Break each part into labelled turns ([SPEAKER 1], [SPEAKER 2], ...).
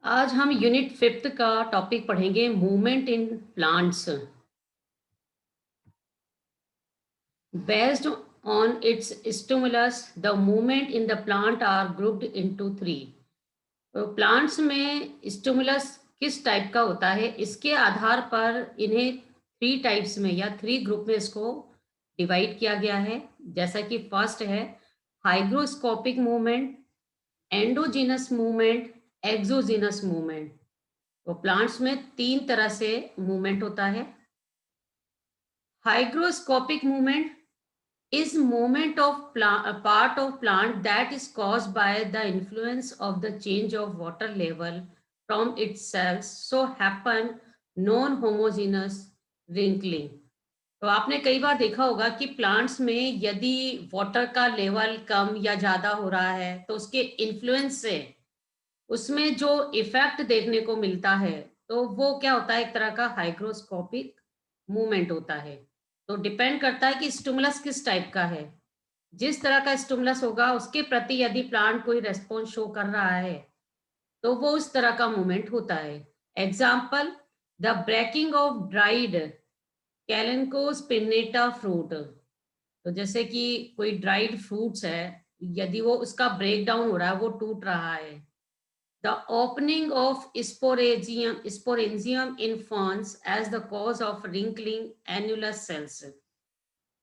[SPEAKER 1] आज हम unit 5th का टॉपिक पढ़ेंगे movement in plants. Based on its stimulus the movement in the plant are grouped into three. तो प्लांट्स में स्टिमुलस किस टाइप का होता है, इसके आधार पर इन्हें थ्री टाइप्स में या थ्री ग्रुप में इसको डिवाइड किया गया है। जैसा कि फर्स्ट है hygroscopic movement, endogenous movement, exogenous movement. तो प्लांट्स में तीन तरह से मूवमेंट होता है। Hygroscopic movement is movement of a part of plant that is caused by the influence of the change of water level from its cells, so happen non homogeneous wrinkling। तो आपने कई बार देखा होगा कि प्लांट्स में यदि वाटर का level कम या ज्यादा हो रहा है तो उसके इन्फ्लुएंस से उसमें जो इफेक्ट देखने को मिलता है, तो वो क्या होता है, एक तरह का हाइग्रोस्कोपिक मूवमेंट होता है। तो डिपेंड करता है कि स्टिमुलस किस टाइप का है। जिस तरह का स्टिमुलस होगा उसके प्रति यदि प्लांट कोई रेस्पॉन्स शो कर रहा है तो वो उस तरह का मूवमेंट होता है। Example, the breaking of dried kalanchoe pinnata fruit. तो जैसे कि कोई ड्राइड फ्रूट्स है, यदि वो उसका ब्रेक डाउन हो रहा है, वो टूट रहा है। The opening of sporangium in ferns as the cause of wrinkling annular cells।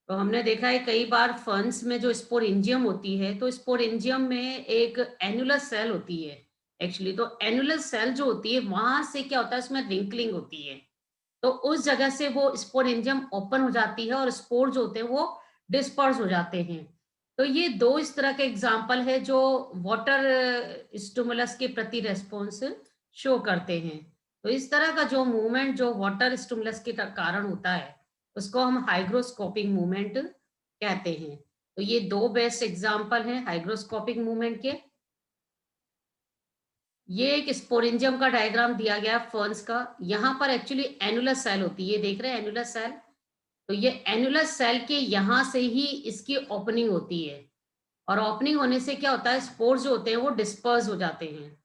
[SPEAKER 1] तो हमने देखा है कई बार फर्न्स में जो स्पोरेंजियम होती है, तो स्पोरेंजियम में एक एनुलर सेल होती है। एक्चुअली तो एनुलर सेल जो होती है वहां से क्या होता है, उसमें रिंकलिंग होती है। तो उस जगह से वो स्पोरेंजियम ओपन हो जाती है और स्पोर जो होते हैं वो डिस्पर्स हो जाते हैं। तो ये दो इस तरह के एग्जाम्पल है जो वाटर स्टिमुलस के प्रति रेस्पॉन्स शो करते हैं। तो इस तरह का जो मूवमेंट जो वाटर स्टिमुलस के कारण होता है उसको हम हाइग्रोस्कोपिक मूवमेंट कहते हैं। तो ये दो बेस्ट एग्जाम्पल हैं हाइग्रोस्कोपिक मूवमेंट के। ये एक स्पोरेंजियम का डायग्राम दिया गया फर्न्स का। यहाँ पर एक्चुअली एनुलर सेल होती है, ये देख रहे हैं एनुलर सेल। तो ये एनुलर सेल के यहाँ से ही इसकी ओपनिंग होती है और ओपनिंग होने से क्या होता है, स्पोर्स जो होते हैं वो डिस्पर्स हो जाते हैं।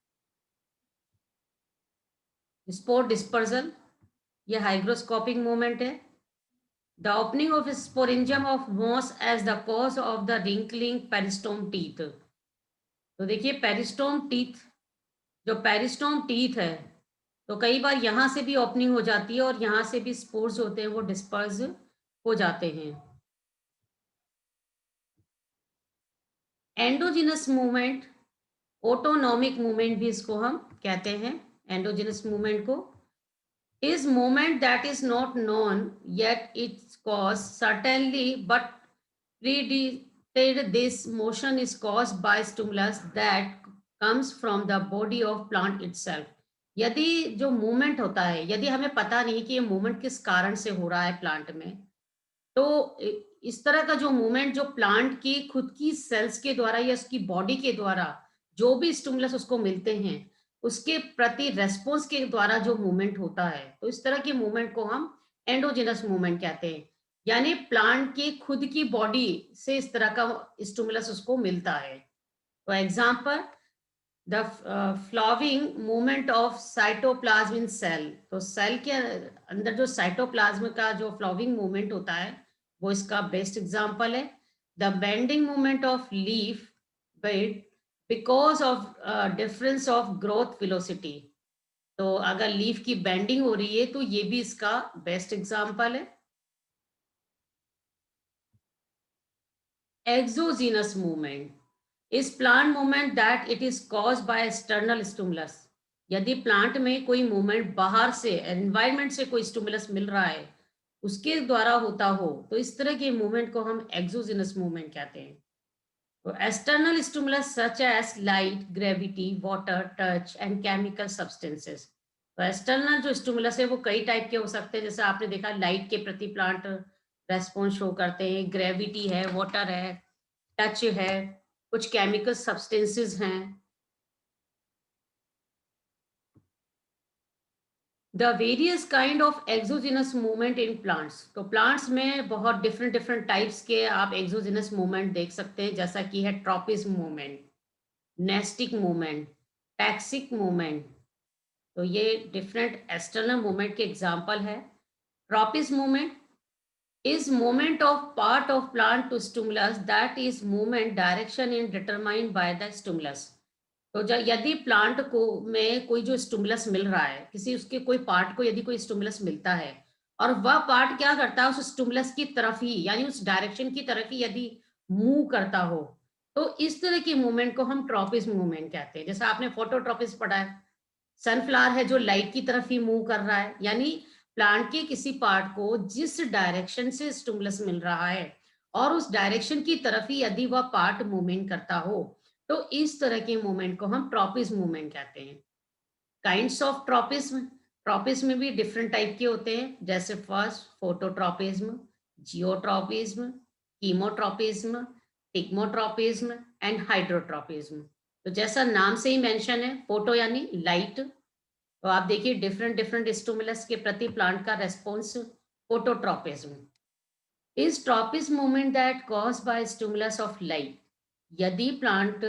[SPEAKER 1] स्पोर डिस्पर्जन, ये हाइग्रोस्कोपिक मूवमेंट है। The opening of sporangium of moss as the cause of the wrinkling peristome teeth. तो देखिए पेरिस्टोम टीथ, जो पेरिस्टोम टीथ है, तो कई बार यहाँ से भी ओपनिंग हो जाती है और यहाँ से भी स्पोर्स होते हैं वो डिस्पर्स हो जाते हैं। एंडोजिनस मूवमेंट, ऑटोनॉमिक मूवमेंट भी इसको हम कहते हैं। एंडोजिनस मूवमेंट को is movement that is not known yet its cause certainly, but predicted this motion is caused by stimulus that comes from the body of plant itself। यदि जो movement होता है, यदि हमें पता नहीं कि ये मूवमेंट किस कारण से हो रहा है प्लांट में, तो इस तरह का जो मूवमेंट जो प्लांट की खुद की सेल्स के द्वारा या उसकी बॉडी के द्वारा जो भी स्टिमुलस उसको मिलते हैं उसके प्रति रेस्पॉन्स के द्वारा जो मूवमेंट होता है, तो इस तरह के मूवमेंट को हम एंडोजेनस मूवमेंट कहते हैं। यानी प्लांट की खुद की बॉडी से इस तरह का स्टिमुलस उसको मिलता है। For example, the flowering movement of cytoplasm in cell. तो सेल के अंदर जो साइटोप्लाज्म का जो फ्लावरिंग मूवमेंट होता है वो इसका बेस्ट एग्जाम्पल है। The bending movement of leaf bed because of difference of growth velocity. तो अगर लीफ की बेंडिंग हो रही है तो ये भी इसका बेस्ट एग्जाम्पल है। एक्सोजीनस मूवमेंट इस plant movement that it is caused by external stimulus. यदि प्लांट में कोई मूवमेंट बाहर से एनवायरनमेंट से कोई स्टिमुलस मिल रहा है उसके द्वारा होता हो, तो इस तरह के मूवमेंट को हम एक्सोजीनस मूवमेंट कहते हैं। तो external stimulus such as light, gravity, water, touch and chemical substances. तो एक्सटर्नल जो स्टिमुलस है वो कई टाइप के हो सकते हैं, जैसे आपने देखा लाइट के प्रति प्लांट रेस्पॉन्स शो करते हैं, ग्रेविटी है, वाटर है, टच है, कुछ केमिकल सब्सटेंसेस हैं। The various kind of exogenous movement in plants. तो प्लांट्स में बहुत डिफरेंट डिफरेंट टाइप्स के आप एक्सोजिनस मूवमेंट देख सकते हैं, जैसा कि है tropism movement, nastic movement, टैक्सिक movement, तो ये डिफरेंट एक्सटर्नल मूवमेंट के एग्जाम्पल है। ट्रॉपिस movement is movement of part of plant to stimulus, that is movement direction in determined by the stimulus। तो जब यदि प्लांट को में कोई जो स्टिमुलस मिल रहा है, किसी उसके कोई पार्ट को यदि कोई स्टिमुलस मिलता है और वह पार्ट क्या करता है, उस स्टिमुलस की तरफ ही यानी उस डायरेक्शन की तरफ ही यदि मूव करता हो, तो इस तरह की मूवमेंट को हम ट्रॉपिस मूवमेंट कहते हैं। जैसे आपने फोटोट्रॉपिस पढ़ा है, सनफ्लावर है जो लाइट की तरफ ही मूव कर रहा है, यानी प्लांट के किसी पार्ट को जिस डायरेक्शन से स्टिमुलस मिल रहा है और उस डायरेक्शन की तरफ ही यदि वह पार्ट मूवमेंट करता हो, तो इस तरह के मूवमेंट को हम ट्रॉपिस मूवमेंट कहते हैं। काइंड्स ऑफ ट्रॉपिस्म, ट्रॉपिस्म भी डिफरेंट टाइप के होते हैं। जैसे first phototropism, geotropism, chemotropism, thigmotropism and hydrotropism. तो जैसा नाम से ही मेंशन है, फोटो यानी लाइट, तो आप देखिए डिफरेंट डिफरेंट स्टिमुलस के प्रति प्लांट का response phototropism is tropic movement that caused by stimulus of light. यदि प्लांट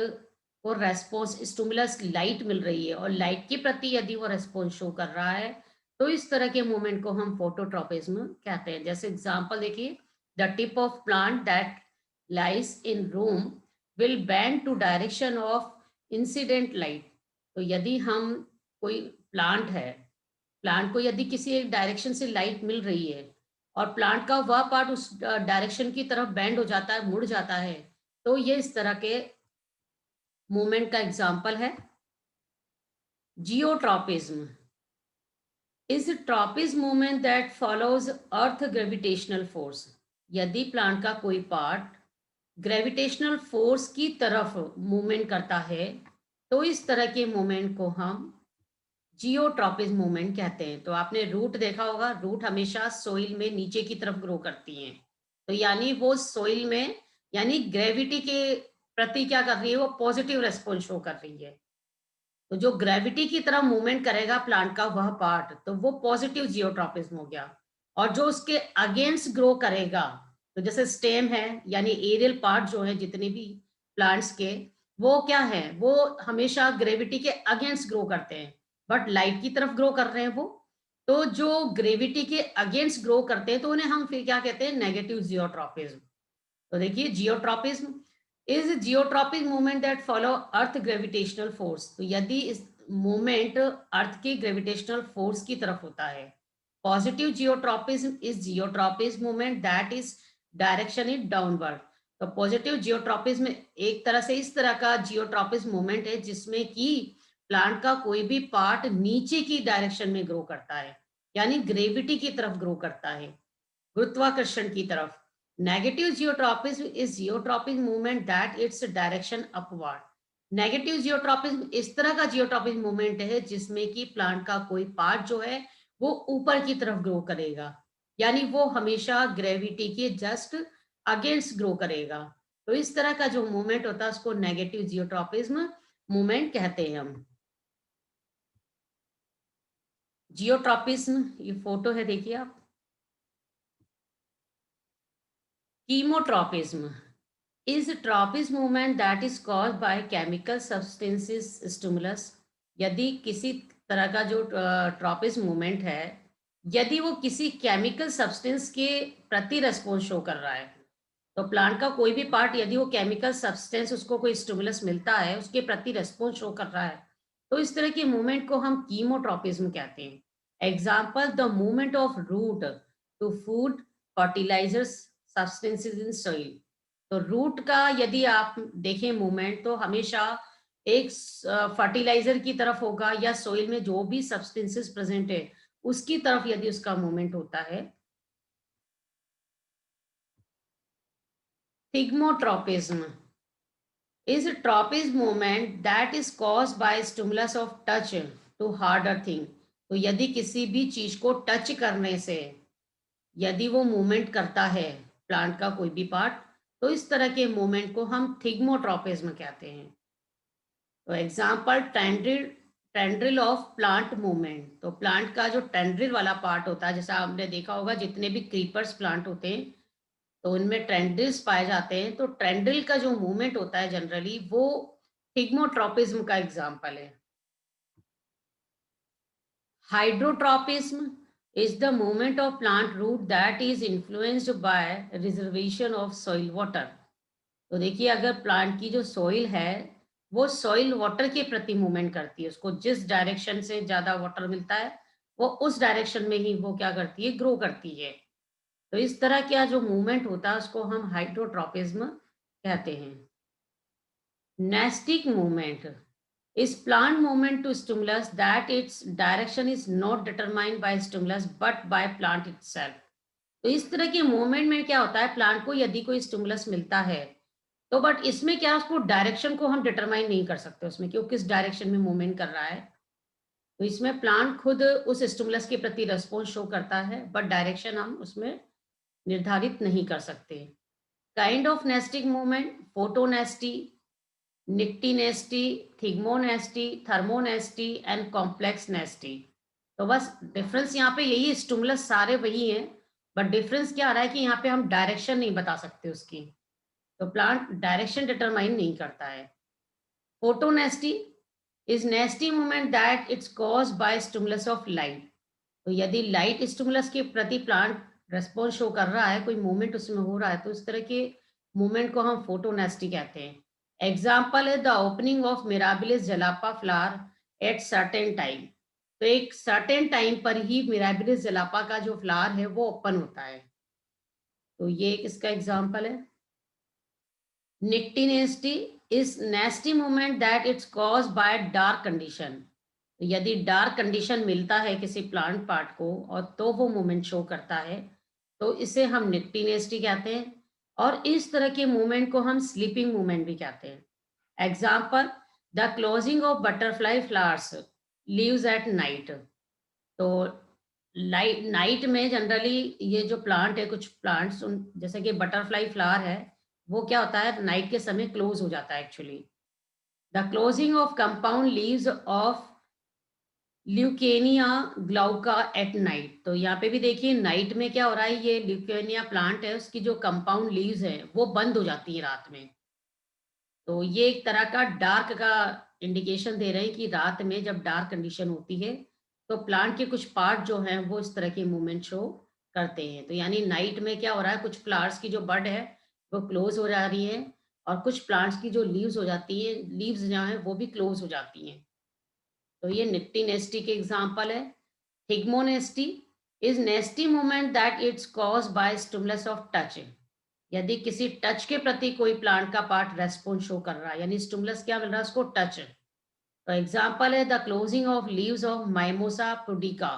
[SPEAKER 1] को रेस्पॉन्स स्टिमुलस लाइट मिल रही है और लाइट के प्रति यदि वो रेस्पॉन्स शो कर रहा है, तो इस तरह के मूवमेंट को हम फोटोट्रॉपिज्म कहते हैं। जैसे एग्जांपल देखिए, the tip of plant that lies in room will bend to direction of incident light. तो यदि हम कोई प्लांट है, प्लांट को यदि किसी एक डायरेक्शन से लाइट मिल रही है और प्लांट का वह पार्ट उस डायरेक्शन की तरफ बेंड हो जाता है, मुड़ जाता है, तो ये इस तरह के मूवमेंट का एग्जाम्पल है। Geotropism is tropic movement that follows earth gravitational force. यदि प्लांट का कोई पार्ट ग्रेविटेशनल फोर्स की तरफ मूवमेंट करता है, तो इस तरह के मूवमेंट को हम जियोट्रॉपिक मूवमेंट कहते हैं। तो आपने रूट देखा होगा, रूट हमेशा सोइल में नीचे की तरफ ग्रो करती हैं, तो यानी वो सोइल में यानी ग्रेविटी के प्रति क्या कर रही है, वो पॉजिटिव रेस्पॉन्स शो कर रही है। तो जो ग्रेविटी की तरह मूवमेंट करेगा प्लांट का वह पार्ट, तो वो पॉजिटिव जियोट्रॉपिज्म हो गया। और जो उसके अगेंस्ट ग्रो करेगा, तो जैसे स्टेम है यानी एरियल पार्ट जो है जितने भी प्लांट्स के, वो क्या है, वो हमेशा ग्रेविटी के अगेंस्ट ग्रो करते हैं, बट लाइट की तरफ ग्रो कर रहे हैं वो। तो जो ग्रेविटी के अगेंस्ट ग्रो करते हैं, तो उन्हें हम फिर क्या कहते हैं, नेगेटिव जियोट्रॉपिज्म। तो देखिए, geotropism is geotropic movement that follow earth gravitational force. तो यदि इस मूवमेंट अर्थ के ग्रेविटेशनल फोर्स की तरफ होता है। Positive geotropism is geotropism movement that is direction is downward. तो पॉजिटिव जियोट्रॉपिज्म एक तरह से इस तरह का जियोट्रॉपिज्म मूवमेंट है जिसमें कि प्लांट का कोई भी पार्ट नीचे की डायरेक्शन में ग्रो करता है, यानी ग्रेविटी की तरफ ग्रो करता है, गुरुत्वाकर्षण की तरफ। Negative geotropism is geotropic movement that its direction upward. Negative geotropism इस तरह का जियोट्रॉपिक मूवमेंट है जिसमें कि प्लांट का कोई पार्ट जो है वो ऊपर की तरफ ग्रो करेगा, यानी वो हमेशा ग्रेविटी के जस्ट अगेंस्ट ग्रो करेगा। तो इस तरह का जो मूवमेंट होता है उसको नेगेटिव जियोट्रॉपिज्म मूवमेंट कहते हैं हम। जियोट्रॉपिज्म, ये फोटो है देखिए आप। Chemotropism is tropism movement that is caused by chemical substances stimulus। यदि किसी तरह का जो ट्रॉपिस मूवमेंट है, यदि वो किसी केमिकल सब्सटेंस के प्रति रेस्पॉन्स शो कर रहा है, तो प्लांट का कोई भी पार्ट यदि वो केमिकल सब्सटेंस उसको कोई स्टिमुलस मिलता है उसके प्रति रेस्पॉन्स शो कर रहा है, तो इस तरह के मूवमेंट को हम कीमोट्रॉपिज्म कहते हैं। Example, the movement of root to food fertilisers substances in soil. तो रूट का यदि आप देखें मूवमेंट, तो हमेशा एक फर्टिलाइजर की तरफ होगा या सोइल में जो भी सब्सटेंसेस प्रेजेंट है उसकी तरफ यदि उसका मूवमेंट होता है। Thigmotropism is a tropism movement that is caused by stimulus of touch to harder thing। तो यदि किसी भी चीज को टच करने से यदि वो मूवमेंट करता है प्लांट का कोई भी पार्ट, तो इस तरह के मूवमेंट को हम थिग्मोट्रॉपिज्म कहते हैं। तो example, tendril, tendril of plant movement. तो प्लांट का जो टेंड्रिल वाला पार्ट होता है, जैसा आपने देखा होगा जितने भी क्रीपर्स प्लांट होते हैं तो उनमें ट्रेंड्रिल्स पाए जाते हैं। तो ट्रेंड्रिल का जो मूवमेंट होता है जनरली वो थिग्मोट्रॉपिज्म का एग्जाम्पल है। Hydrotropism is the movement of plant root that is influenced by reservation of soil water. तो देखिए अगर प्लांट की जो सॉइल है वो सॉइल वाटर के प्रति मूवमेंट करती है, उसको जिस डायरेक्शन से ज्यादा वाटर मिलता है वो उस डायरेक्शन में ही वो क्या करती है, ग्रो करती है। तो इस तरह का जो मूवमेंट होता है उसको हम हाइड्रोट्रोपिज्म कहते हैं। Nastic movement is plant movement to stimulus that its direction is not determined by stimulus but by plant itself। तो इस तरह के मूवमेंट में क्या होता है, प्लांट को यदि कोई स्टिमुलस मिलता है तो बट इसमें क्या उसको डायरेक्शन को हम डिटरमाइन नहीं कर सकते उसमें कि वो किस डायरेक्शन में मूवमेंट कर रहा है। तो इसमें प्लांट खुद उस स्टिमुलस के प्रति रेस्पॉन्स शो करता है बट डायरेक्शन हम उसमें निर्धारित नहीं कर सकते। Kind of nastic movement, photonasty, nyctinasty, thigmonasty, thermonasty and complex nasty. तो बस डिफरेंस यहाँ पे यही है, स्टिमुलस सारे वही हैं बट डिफरेंस क्या आ रहा है कि यहाँ पे हम डायरेक्शन नहीं बता सकते उसकी। तो प्लांट डायरेक्शन डिटरमाइन नहीं करता है। फोटोनेस्टी is nasty movement that it's caused by stimulus of light. तो यदि लाइट स्टिमुलस के प्रति प्लांट रेस्पॉन्स शो कर रहा है, कोई मूवमेंट उसमें हो रहा है, तो इस तरह के मूवमेंट को हम फोटोनेस्टी कहते हैं। एग्जाम्पल है the opening of mirabilis जलापा flower at certain time. तो एक सर्टेन टाइम पर ही मिराबिलिस जलापा का जो फ्लावर है वो ओपन होता है। तो ये एक इसका एग्जाम्पल है। Nyctinasty is nasty movement that it's caused by dark condition. तो यदि डार्क कंडीशन मिलता है किसी प्लांट पार्ट को और तो वो मूवमेंट शो करता है तो इसे हम निक्टीनेस्टी कहते हैं। और इस तरह के मूवमेंट को हम स्लीपिंग मूवमेंट भी कहते हैं। Example the closing of butterfly flowers leaves eight night. तो लाइट नाइट में जनरली ये जो प्लांट है, कुछ प्लांट्स जैसे कि बटरफ्लाई फ्लावर है वो क्या होता है नाइट के समय क्लोज हो जाता है actually. The closing of compound leaves of leucaena glauca at night. तो यहाँ पे भी देखिए नाइट में क्या हो रहा है, ये ल्यूकेनिया प्लांट है उसकी जो कंपाउंड लीव्स है वो बंद हो जाती है रात में। तो ये एक तरह का डार्क का इंडिकेशन दे रहे हैं कि रात में जब डार्क कंडीशन होती है तो प्लांट के कुछ पार्ट जो हैं वो इस तरह के मूवमेंट शो करते हैं। तो यानी नाइट में क्या हो रहा है, कुछ फ्लावर्स की जो बड है वो क्लोज हो जा रही है और कुछ प्लांट्स की जो लीव्स हो जाती है, लीव्स जो हैं वो भी क्लोज हो जाती हैं। तो ये निफ्टी नेस्टी के एग्जाम्पल है। Thigmonasty is nasty movement that it's caused by stimulus of touch. यदि किसी टच के प्रति कोई प्लांट का पार्ट रेस्पॉन्स शो कर रहा है, यानी स्टिमुलस क्या मिल रहा है उसको, टच। तो एग्जांपल है the closing of leaves of mimosa pudica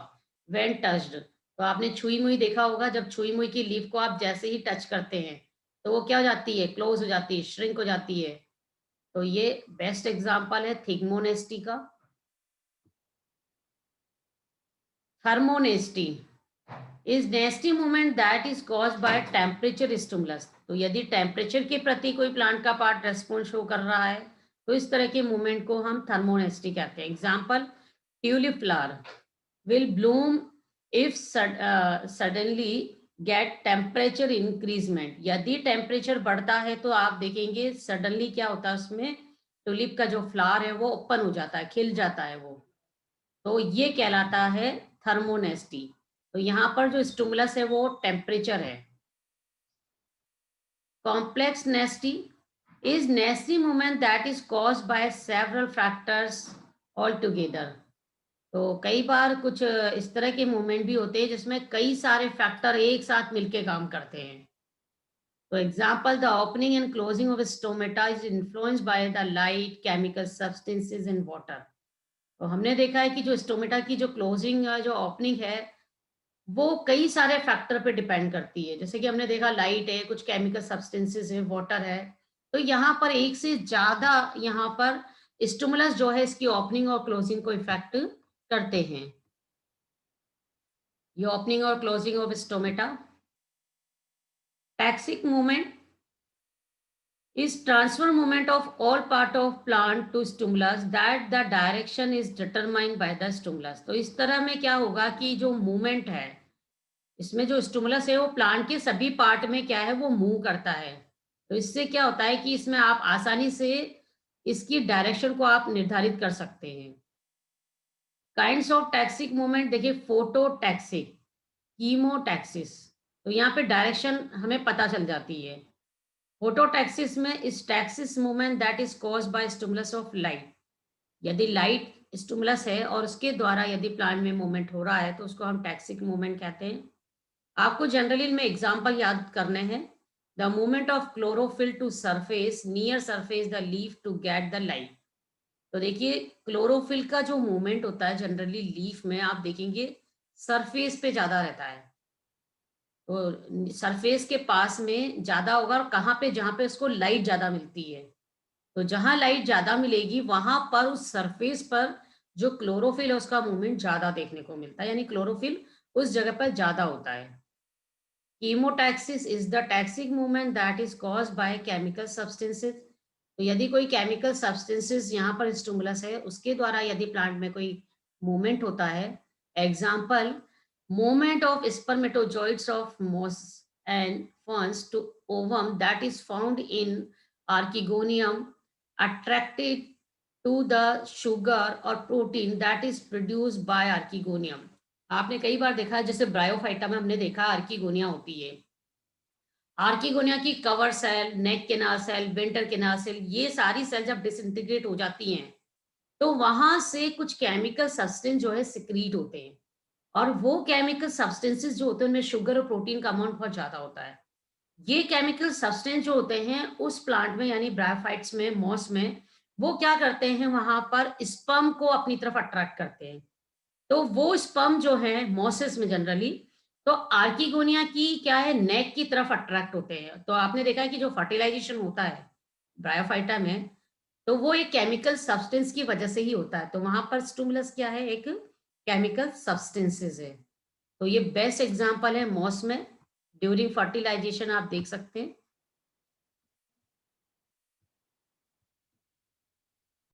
[SPEAKER 1] when touched. तो आपने छुई मुई देखा होगा, जब छुई मुई की लीफ को आप जैसे ही टच करते हैं तो वो क्या हो जाती है, क्लोज हो जाती है, श्रिंक हो जाती है। तो ये बेस्ट एग्जांपल है थिग्मोनेस्टी का। थर्मोनेस्टी is nasty movement that is caused by temperature stimulus. तो यदि टेम्परेचर के प्रति कोई प्लांट का पार्ट रेस्पॉन्स शो कर रहा है तो इस तरह के मूवमेंट को हम थर्मोनेस्टी कहते हैं। Example tulip flower will bloom if suddenly get temperature increasement. यदि टेम्परेचर बढ़ता है तो आप देखेंगे सडनली क्या होता है उसमें, ट्यूलिप का जो फ्लावर है वो ओपन हो जाता है, खिल जाता है वो। तो ये कहलाता है थर्मोनेस्टी। तो यहाँ पर जो स्टिमुलस है वो टेम्परेचर है। Complex नेस्टी is nasty movement that is caused by several factors all together. तो कई बार कुछ इस तरह के मूवमेंट भी होते हैं जिसमें कई सारे फैक्टर एक साथ मिलके काम करते हैं। तो example the opening and closing of stomata is influenced by the light, chemical substances in water. तो हमने देखा है कि जो स्टोमेटा की जो क्लोजिंग जो ओपनिंग है वो कई सारे फैक्टर पे डिपेंड करती है। जैसे कि हमने देखा लाइट है, कुछ केमिकल सब्सटेंसेस है, वाटर है। तो यहाँ पर एक से ज्यादा यहाँ पर स्टिमुलस जो है इसकी ओपनिंग और क्लोजिंग को इफेक्ट करते हैं। ये ओपनिंग और closing of stomata. टैक्सिक movement is transfer movement of all part of plant to stimulus that the direction is determined by the stimulus। तो इस तरह में क्या होगा कि जो मूवमेंट है इसमें जो स्टिमुलस है वो प्लांट के सभी पार्ट में क्या है वो मूव करता है। तो इससे क्या होता है कि इसमें आप आसानी से इसकी डायरेक्शन को आप निर्धारित कर सकते हैं। काइंड्स ऑफ टैक्सिक मूवमेंट देखिए, फोटोटैक्सिक, कीमोटैक्सिस। तो यहाँ पे डायरेक्शन हमें पता चल जाती है। फोटोटैक्सिस में इस taxis movement that is caused by stimulus of light. यदि लाइट स्टिमुलस है और उसके द्वारा यदि प्लांट में मूवमेंट हो रहा है तो उसको हम टैक्सिक मूवमेंट कहते हैं। आपको जनरली इनमें एग्जांपल याद करने हैं। The movement of chlorophyll to surface near surface the leaf to get the light. तो देखिए, क्लोरोफिल का जो मूवमेंट होता है जनरली लीफ में आप देखेंगे सरफेस पे ज्यादा रहता है। तो सरफेस के पास में ज्यादा होगा, और कहाँ पे, जहाँ पे उसको लाइट ज्यादा मिलती है। तो जहाँ लाइट ज्यादा मिलेगी वहां पर उस सरफेस पर जो क्लोरोफिल है उसका मूवमेंट ज्यादा देखने को मिलता है, यानी क्लोरोफिल उस जगह पर ज्यादा होता है। Chemotaxis is the टैक्सिक movement that is caused by chemical substances. तो यदि कोई केमिकल सब्सटेंसेस यहाँ पर स्टिमुलस है, उसके द्वारा यदि प्लांट में कोई मूवमेंट होता है। Example, movement of spermatozoids of moss and ferns to ovum that is found in archegonium attracted to the sugar और protein that is produced by archegonium. आपने कई बार देखा है, जैसे ब्रायोफाइटा में हमने देखा आर्किगोनिया होती है। आर्किगोनिया की cover cell, neck canal cell, venter canal cell, ये सारी सेल जब डिसइंटीग्रेट हो जाती हैं तो वहां से कुछ केमिकल सब्सटेंस जो है सिक्रीट होते हैं। और वो केमिकल सब्सटेंसेस जो होते हैं उनमें शुगर और प्रोटीन का अमाउंट बहुत ज्यादा होता है। ये केमिकल सब्सटेंस जो होते हैं उस प्लांट में, यानी ब्रायोफाइट्स में, मॉस में, वो क्या करते हैं, वहां पर स्पर्म को अपनी तरफ अट्रैक्ट करते हैं। तो वो स्पर्म जो है मोसेस में जनरली, तो आर्किगोनिया की क्या है, नेक की तरफ अट्रैक्ट होते हैं। तो आपने देखा है कि जो फर्टिलाइजेशन होता है ब्रायोफाइटा में, तो वो एक केमिकल सब्सटेंस की वजह से ही होता है। तो वहां पर स्टिमुलस क्या है, एक केमिकल सब्सटेंसेस है। तो ये बेस्ट एग्जांपल है मॉस में, ड्यूरिंग फर्टिलाइजेशन आप देख सकते हैं